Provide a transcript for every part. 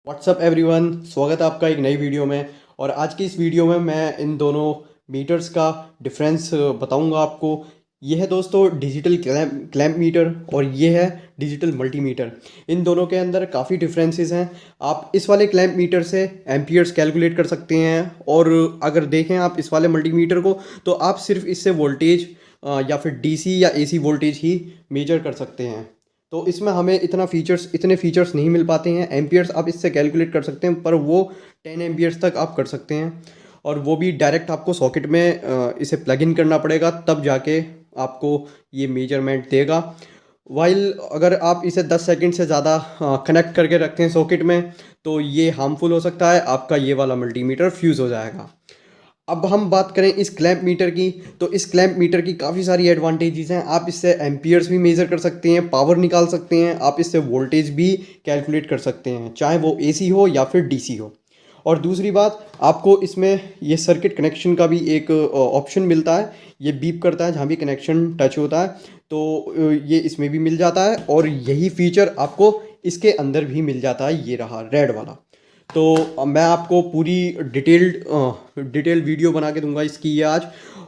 WhatsApp everyone, स्वागत है आपका एक नई वीडियो में। और आज की इस वीडियो में मैं इन दोनों मीटर्स का डिफरेंस बताऊंगा आपको। ये है दोस्तों डिजिटल क्लैंप मीटर और ये है डिजिटल मल्टीमीटर। इन दोनों के अंदर काफ़ी डिफरेंसेस हैं। आप इस वाले क्लैंप मीटर से एम्पियर्स कैलकुलेट कर सकते हैं, और अगर देखें आप इस वाले मल्टीमीटर को तो आप सिर्फ इससे वोल्टेज या फिर डीसी या एसी वोल्टेज ही मेजर कर सकते हैं। तो इसमें हमें इतने फीचर्स नहीं मिल पाते हैं। एम्पियर्स आप इससे कैलकुलेट कर सकते हैं, पर वो 10 एम्पियर्स तक आप कर सकते हैं, और वो भी डायरेक्ट आपको सॉकेट में इसे प्लग इन करना पड़ेगा, तब जाके आपको ये मेजरमेंट देगा। वाइल अगर आप इसे 10 सेकंड से ज़्यादा कनेक्ट करके रखते हैं सॉकेट में, तो ये हार्मफुल हो सकता है, आपका ये वाला मल्टीमीटर फ्यूज़ हो जाएगा। अब हम बात करें इस क्लैंप मीटर की, तो इस क्लैंप मीटर की काफ़ी सारी एडवांटेजेस हैं। आप इससे एम्पियर्स भी मेज़र कर सकते हैं, पावर निकाल सकते हैं, आप इससे वोल्टेज भी कैलकुलेट कर सकते हैं, चाहे वो एसी हो या फिर डीसी हो। और दूसरी बात, आपको इसमें ये सर्किट कनेक्शन का भी एक ऑप्शन मिलता है। ये बीप करता है जहाँ भी कनेक्शन टच होता है, तो ये इसमें भी मिल जाता है, और यही फीचर आपको इसके अंदर भी मिल जाता है, ये रहा रेड वाला। तो मैं आपको पूरी डिटेल वीडियो बना के दूंगा इसकी ये आज।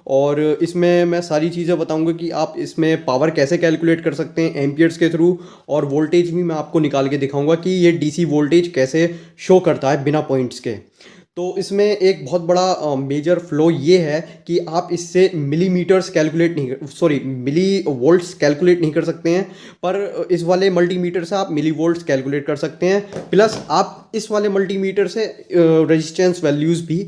और इसमें मैं सारी चीज़ें बताऊंगा कि आप इसमें पावर कैसे कैलकुलेट कर सकते हैं एम्पियर्स के थ्रू, और वोल्टेज भी मैं आपको निकाल के दिखाऊंगा कि ये डीसी वोल्टेज कैसे शो करता है बिना पॉइंट्स के। तो इसमें एक बहुत बड़ा मेजर फ्लो ये है कि आप इससे मिलीमीटर्स कैलकुलेट नहीं, सॉरी, मिली वोल्ट्स कैलकुलेट नहीं कर सकते हैं, पर इस वाले मल्टीमीटर से आप मिली वोल्ट्स कैलकुलेट कर सकते हैं। प्लस आप इस वाले मल्टीमीटर से रेजिस्टेंस वैल्यूज़ भी,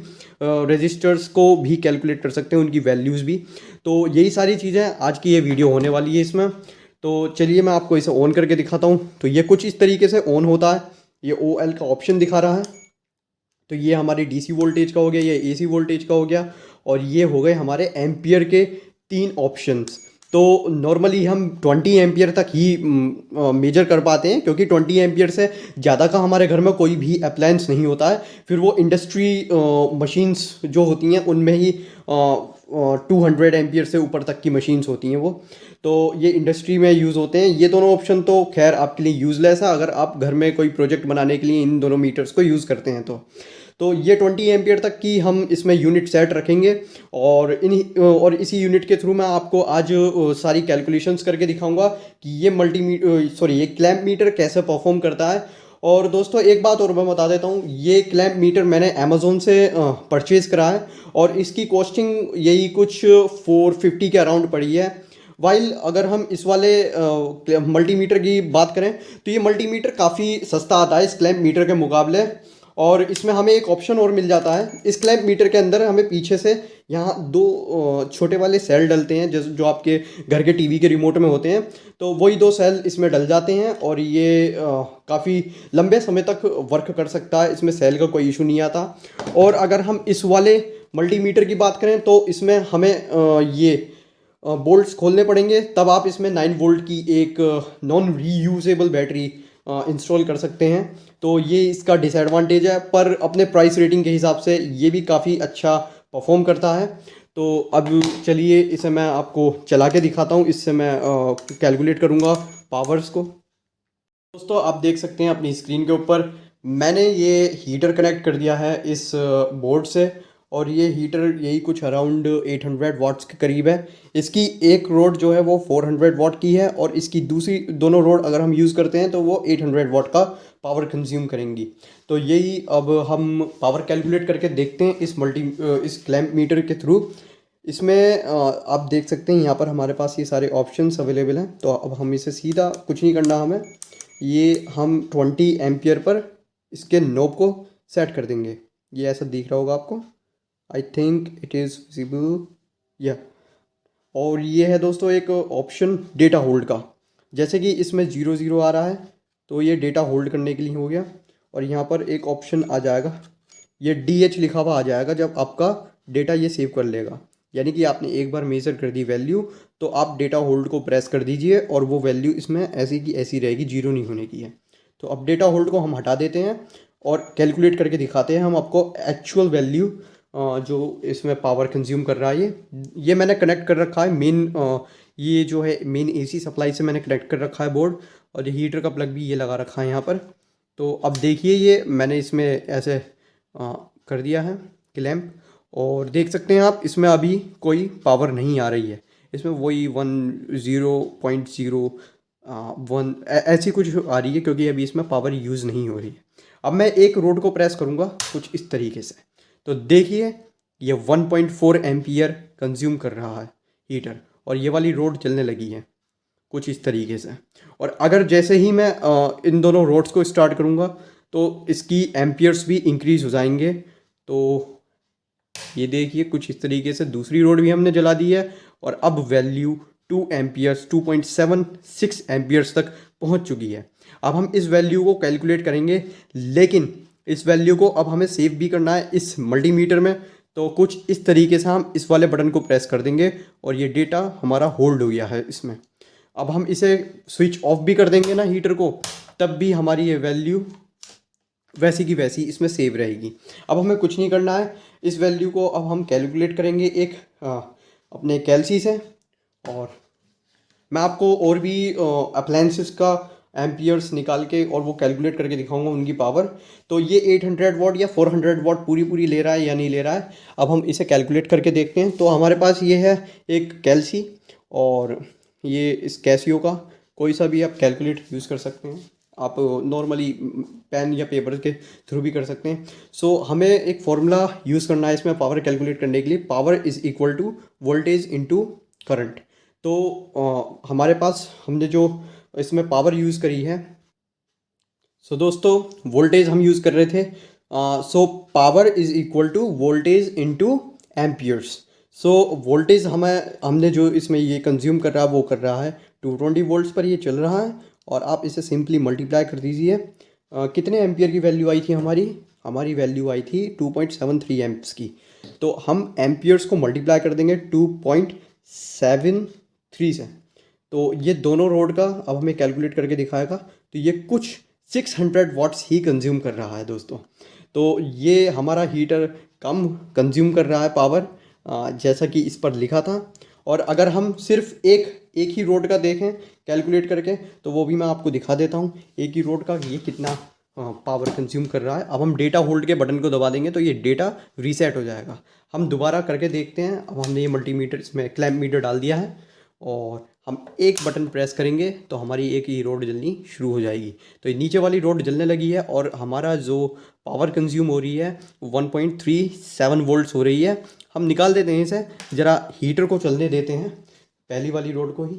रजिस्टर्स को भी कैलकुलेट कर सकते हैं, उनकी वैल्यूज़ भी। तो यही सारी चीज़ें आज की ये वीडियो होने वाली है इसमें। तो चलिए मैं आपको इसे ऑन करके दिखाता हूँ। तो ये कुछ इस तरीके से ऑन होता है। ये OL का ऑप्शन दिखा रहा है। तो ये हमारे डीसी वोल्टेज का हो गया, ये एसी वोल्टेज का हो गया, और ये हो गए हमारे एम्पियर के 3 ऑप्शंस। तो नॉर्मली हम 20 एम्पियर तक ही मेजर कर पाते हैं, क्योंकि 20 एम्पियर से ज़्यादा का हमारे घर में कोई भी अप्लायंस नहीं होता है। फिर वो इंडस्ट्री मशीन्स जो होती हैं उनमें ही 200 एम्पियर से ऊपर तक की मशीन्स होती हैं वो। तो ये इंडस्ट्री में यूज़ होते हैं। ये दोनों ऑप्शन तो खैर आपके लिए यूज़लेस है, अगर आप घर में कोई प्रोजेक्ट बनाने के लिए इन दोनों मीटर्स को यूज़ करते हैं तो ये 20 एम्पियर तक की हम इसमें यूनिट सेट रखेंगे। और इसी यूनिट के थ्रू मैं आपको आज सारी कैलकुलेशंस करके दिखाऊंगा कि ये क्लैंप मीटर कैसे परफॉर्म करता है। और दोस्तों एक बात और मैं बता देता हूँ, ये क्लैंप मीटर मैंने अमेज़ोन से परचेज़ करा है, और इसकी कॉस्टिंग यही कुछ 450 के अराउंड पड़ी है। वाइल अगर हम इस वाले मल्टीमीटर की बात करें, तो ये मल्टीमीटर काफ़ी सस्ता आता है इस क्लैंप मीटर के मुकाबले। और इसमें हमें एक ऑप्शन और मिल जाता है। इस क्लैंप मीटर के अंदर हमें पीछे से यहाँ 2 छोटे वाले सेल डलते हैं, जो आपके घर के टीवी के रिमोट में होते हैं। तो वही 2 सेल इसमें डल जाते हैं, और ये काफ़ी लंबे समय तक वर्क कर सकता है, इसमें सेल का कोई इशू नहीं आता। और अगर हम इस वाले मल्टीमीटर की बात करें, तो इसमें हमें ये बोल्ट्स खोलने पड़ेंगे, तब आप इसमें 9 वोल्ट की एक नॉन रीयूजेबल बैटरी इंस्टॉल कर सकते हैं। तो ये इसका डिसएडवांटेज है, पर अपने प्राइस रेटिंग के हिसाब से ये भी काफ़ी अच्छा परफॉर्म करता है। तो अब चलिए इसे मैं आपको चला के दिखाता हूँ। इससे मैं कैलकुलेट करूँगा पावर्स को। दोस्तों आप देख सकते हैं अपनी स्क्रीन के ऊपर मैंने ये हीटर कनेक्ट कर दिया है इस बोर्ड से, और ये हीटर यही कुछ अराउंड 800 वाट्स के करीब है। इसकी एक रोड जो है वो 400 वाट की है, और इसकी दूसरी दोनों रोड अगर हम यूज़ करते हैं तो वो 800 वाट का पावर कंज्यूम करेंगी। तो यही अब हम पावर कैलकुलेट करके देखते हैं इस क्लैंप मीटर के थ्रू। इसमें आप देख सकते हैं यहाँ पर हमारे पास ये सारे ऑप्शंस अवेलेबल हैं। तो अब हम इसे सीधा कुछ नहीं करना हमें, ये हम 20 एम्पियर पर इसके नोब को सेट कर देंगे। ये ऐसा दिख रहा होगा आपको, I think it is visible, या। और ये है दोस्तों एक ऑप्शन डेटा होल्ड का। जैसे कि इसमें 00 आ रहा है, तो ये डेटा होल्ड करने के लिए हो गया। और यहाँ पर एक ऑप्शन आ जाएगा, ये DH लिखा हुआ आ जाएगा जब आपका डेटा ये सेव कर लेगा। यानी कि आपने एक बार मेज़र कर दी वैल्यू, तो आप डेटा होल्ड को प्रेस कर दीजिए, और वो वैल्यू इसमें ऐसी की ऐसी रहेगी, जीरो नहीं होने की है। तो अब डेटा होल्ड को हम हटा देते हैं, और कैलकुलेट करके दिखाते हैं हम आपको एक्चुअल वैल्यू जो इसमें पावर कंज्यूम कर रहा है। ये मैंने कनेक्ट कर रखा है ये जो है मेन AC सप्लाई से मैंने कनेक्ट कर रखा है बोर्ड, और ये हीटर का प्लग भी ये लगा रखा है यहाँ पर। तो अब देखिए ये मैंने इसमें ऐसे कर दिया है क्लैंप, और देख सकते हैं आप इसमें अभी कोई पावर नहीं आ रही है। इसमें वही 10.0 ऐसी कुछ आ रही है, क्योंकि अभी इसमें पावर यूज़ नहीं हो रही है। अब मैं एक रोड को प्रेस करूँगा कुछ इस तरीके से, तो देखिए ये 1.4 एम्पियर कंज्यूम कर रहा है हीटर, और ये वाली रोड चलने लगी है कुछ इस तरीके से। और अगर जैसे ही मैं इन दोनों रोड्स को स्टार्ट करूँगा तो इसकी एम्पियर्स भी इंक्रीज हो जाएंगे। तो ये देखिए कुछ इस तरीके से दूसरी रोड भी हमने जला दी है, और अब वैल्यू 2 एम्पियर्स 2.76 एम्पियर्स तक पहुंच चुकी है। अब हम इस वैल्यू को कैलकुलेट करेंगे, लेकिन इस वैल्यू को अब हमें सेव भी करना है इस मल्टीमीटर में। तो कुछ इस तरीके से हम इस वाले बटन को प्रेस कर देंगे और ये डेटा हमारा होल्ड हो गया है इसमें। अब हम इसे स्विच ऑफ भी कर देंगे ना हीटर को, तब भी हमारी ये वैल्यू वैसी की वैसी इसमें सेव रहेगी। अब हमें कुछ नहीं करना है, इस वैल्यू को अब हम कैलकुलेट करेंगे एक अपने कैलसी से। और मैं आपको और भी अप्लायंसेस का एम्पियर्स निकाल के और वो कैलकुलेट करके दिखाऊंगा उनकी पावर। तो ये 800 वाट या 400 वाट पूरी पूरी ले रहा है या नहीं ले रहा है, अब हम इसे कैलकुलेट करके देखते हैं। तो हमारे पास ये है एक कैलसी, और ये इस कैसियो का कोई सा भी आप कैलकुलेट यूज़ कर सकते हैं, आप नॉर्मली पेन या पेपर के थ्रू भी कर सकते हैं। सो हमें एक फॉर्मूला यूज़ करना है इसमें पावर कैलकुलेट करने के लिए, power is equal to voltage into current. तो हमारे पास हमने जो इसमें पावर यूज़ करी है, सो दोस्तों वोल्टेज हम यूज़ कर रहे थे, so power is equal to voltage into amperes. So voltage हमने जो इसमें ये कंज्यूम कर रहा है वो कर रहा है 220 वोल्ट्स पर ये चल रहा है, और आप इसे सिंपली मल्टीप्लाई कर दीजिए। कितने एम्पियर की वैल्यू आई थी हमारी वैल्यू आई थी 2.73 एम्प्स की। तो हम एम्पियर्स को मल्टीप्लाई कर देंगे 2.73 से। तो ये दोनों रोड का अब हमें कैलकुलेट करके दिखाएगा, तो ये कुछ 600 वाट्स ही कंज्यूम कर रहा है दोस्तों। तो ये हमारा हीटर कम कंज्यूम कर रहा है पावर, जैसा कि इस पर लिखा था। और अगर हम सिर्फ एक ही रोड का देखें कैलकुलेट करके, तो वो भी मैं आपको दिखा देता हूँ एक ही रोड का ये कितना पावर कंज्यूम कर रहा है। अब हम डेटा होल्ड के बटन को दबा देंगे तो ये डेटा रीसेट हो जाएगा। हम दोबारा करके देखते हैं। अब हमने ये मल्टीमीटर इसमें क्लैंप मीटर डाल दिया है, और हम एक बटन प्रेस करेंगे तो हमारी एक ही रोड जलनी शुरू हो जाएगी। तो ये नीचे वाली रोड जलने लगी है, और हमारा जो पावर कंज्यूम हो रही है 1.37 वोल्ट्स हो रही है। हम निकाल देते हैं इसे, ज़रा हीटर को चलने देते हैं पहली वाली रोड को ही,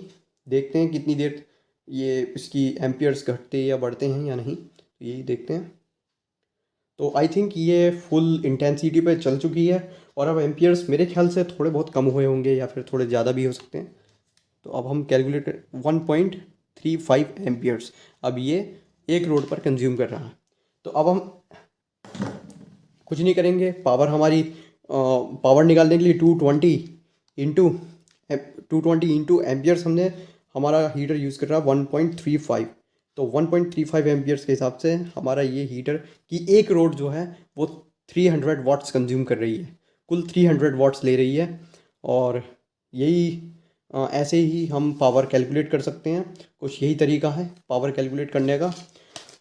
देखते हैं कितनी देर ये इसकी एम्पियर्स घटते या बढ़ते हैं या नहीं, तो यही देखते हैं। तो आई थिंक ये फुल इंटेंसिटी पे चल चुकी है, और अब एम्पियर्स मेरे ख्याल से थोड़े बहुत कम हुए होंगे या फिर थोड़े ज़्यादा भी हो सकते हैं। तो अब हम कैलकुलेट 1.35 एम्पियर्स अब ये एक रोड पर कंज्यूम कर रहा है। तो अब हम कुछ नहीं करेंगे, पावर निकालने के लिए 220 इंटू एम्पियर्स हमने हमारा हीटर यूज़ कर रहा है 1.35। तो 1.35 एम्पियर्स के हिसाब से हमारा ये हीटर की एक रोड जो है वो 300 वाट्स कंज्यूम कर रही है, कुल 300 वाट्स ले रही है। और यही ऐसे ही हम पावर कैलकुलेट कर सकते हैं, कुछ यही तरीका है पावर कैलकुलेट करने का।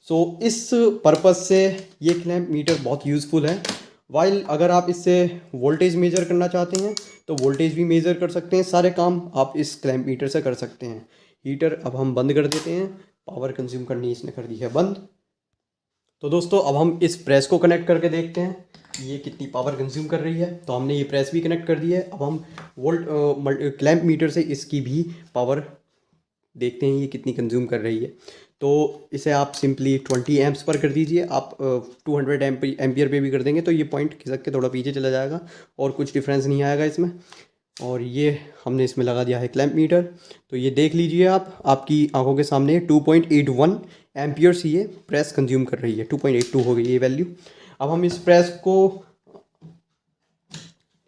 सो इस पर्पज़ से ये क्लैंप मीटर बहुत यूज़फुल है। वाइल अगर आप इससे वोल्टेज मेज़र करना चाहते हैं तो वोल्टेज भी मेज़र कर सकते हैं, सारे काम आप इस क्लैंप मीटर से कर सकते हैं। हीटर अब हम बंद कर देते हैं, पावर कंज्यूम करनी इसने कर दी है बंद। तो दोस्तों अब हम इस प्रेस को कनेक्ट करके देखते हैं ये कितनी पावर कंज्यूम कर रही है। तो हमने ये प्रेस भी कनेक्ट कर दी है। अब हम क्लैंप मीटर से इसकी भी पावर देखते हैं ये कितनी कंज्यूम कर रही है। तो इसे आप सिंपली 20 एम्प्स पर कर दीजिए। आप 200 एम्पियर पे भी कर देंगे तो ये पॉइंट खिसक के थोड़ा पीछे चला जाएगा और कुछ डिफरेंस नहीं आएगा इसमें। और ये हमने इसमें लगा दिया है क्लैंप मीटर। तो ये देख लीजिए आप, आपकी आंखों के सामने 2.81 एम्पियर्स ये प्रेस कंज्यूम कर रही है। 2.82 हो गई ये वैल्यू। अब हम इस प्रेस को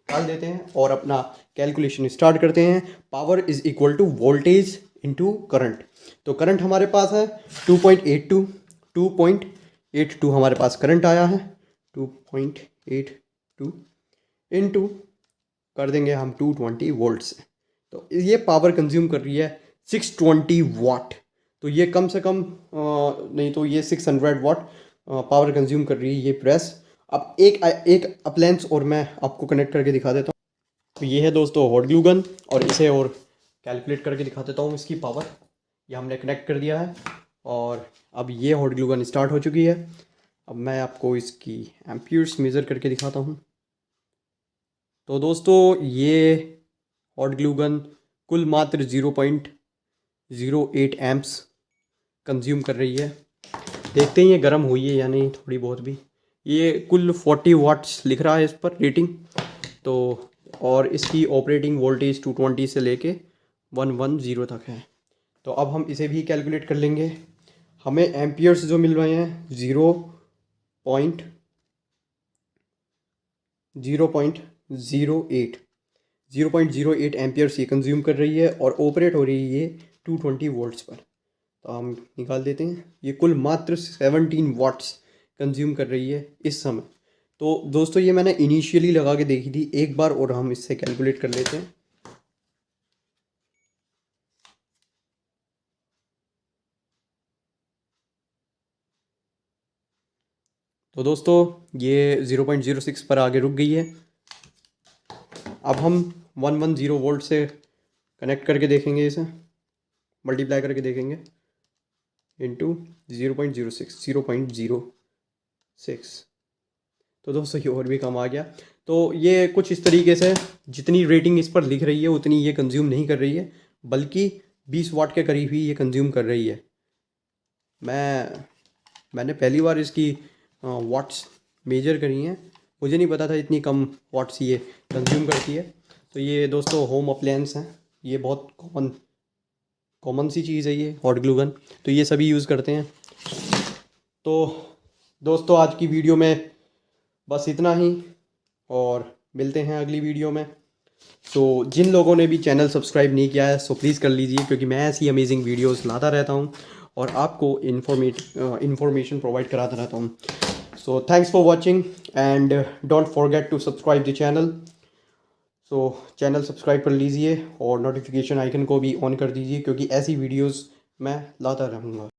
डाल देते हैं और अपना कैलकुलेशन स्टार्ट करते हैं। Power is equal to voltage into current. तो करंट हमारे पास है 2.82 हमारे पास करंट आया है। 2.82 इनटू कर देंगे हम 220 वोल्ट से। तो ये पावर कंज्यूम कर रही है 620 वाट। तो ये कम से कम नहीं तो ये 600 वाट पावर कंज्यूम कर रही है ये प्रेस। अब एक अप्लायंस और मैं आपको कनेक्ट करके दिखा देता हूँ। तो ये है दोस्तों हॉट ग्लू गन, और इसे और कैलकुलेट करके दिखा देता हूँ इसकी पावर। ये हमने कनेक्ट कर दिया है और अब ये हॉट ग्लू गन स्टार्ट हो चुकी है। अब मैं आपको इसकी एम्पियर्स मेज़र करके दिखाता हूँ। तो दोस्तों ये हॉट ग्लू गन कुल मात्र 0.08 एम्प्स कंज्यूम कर रही है। देखते हैं ये गर्म हुई है या नहीं, थोड़ी बहुत भी। ये कुल 40 वाट्स लिख रहा है इस पर रेटिंग। तो और इसकी ऑपरेटिंग वोल्टेज 220 से लेके 110 तक है। तो अब हम इसे भी कैलकुलेट कर लेंगे। हमें एम्पियर्स जो मिल रहे हैं 0.08 एम्पियर्स ये कंज्यूम कर रही है और ऑपरेट हो रही है ये 220 वोल्ट्स पर। तो हम निकाल देते हैं, ये कुल मात्र 17 वाट्स कंज्यूम कर रही है इस समय। तो दोस्तों ये मैंने इनिशियली लगा के देखी थी एक बार, और हम इससे कैलकुलेट कर लेते हैं। तो दोस्तों ये 0.06 पर आगे रुक गई है। अब हम 110 वोल्ट से कनेक्ट करके देखेंगे, इसे मल्टीप्लाई करके देखेंगे इंटू 0.06। तो दोस्तों ये और भी कम आ गया। तो ये कुछ इस तरीके से जितनी रेटिंग इस पर लिख रही है उतनी ये कंज्यूम नहीं कर रही है, बल्कि 20 वाट के करीब ही ये कंज्यूम कर रही है। मैंने पहली बार इसकी वाट्स मेजर करी हैं, मुझे नहीं पता था इतनी कम वाट्स ये कंज्यूम करती है। तो ये दोस्तों होम अप्लायंस हैं, ये बहुत कॉमन सी चीज़ है ये हॉट ग्लू गन, तो ये सभी यूज़ करते हैं। तो दोस्तों आज की वीडियो में बस इतना ही, और मिलते हैं अगली वीडियो में। तो जिन लोगों ने भी चैनल सब्सक्राइब नहीं किया है सो प्लीज़ कर लीजिए, क्योंकि मैं ऐसी अमेजिंग वीडियोस लाता रहता हूँ और आपको इन्फॉर्मेशन प्रोवाइड कराता रहता हूँ। So thanks for watching and don't forget to subscribe the channel. So channel subscribe कर लीजिए और नोटिफिकेशन आइकन को भी ऑन कर दीजिए, क्योंकि ऐसी वीडियोज़ मैं लाता रहूँगा।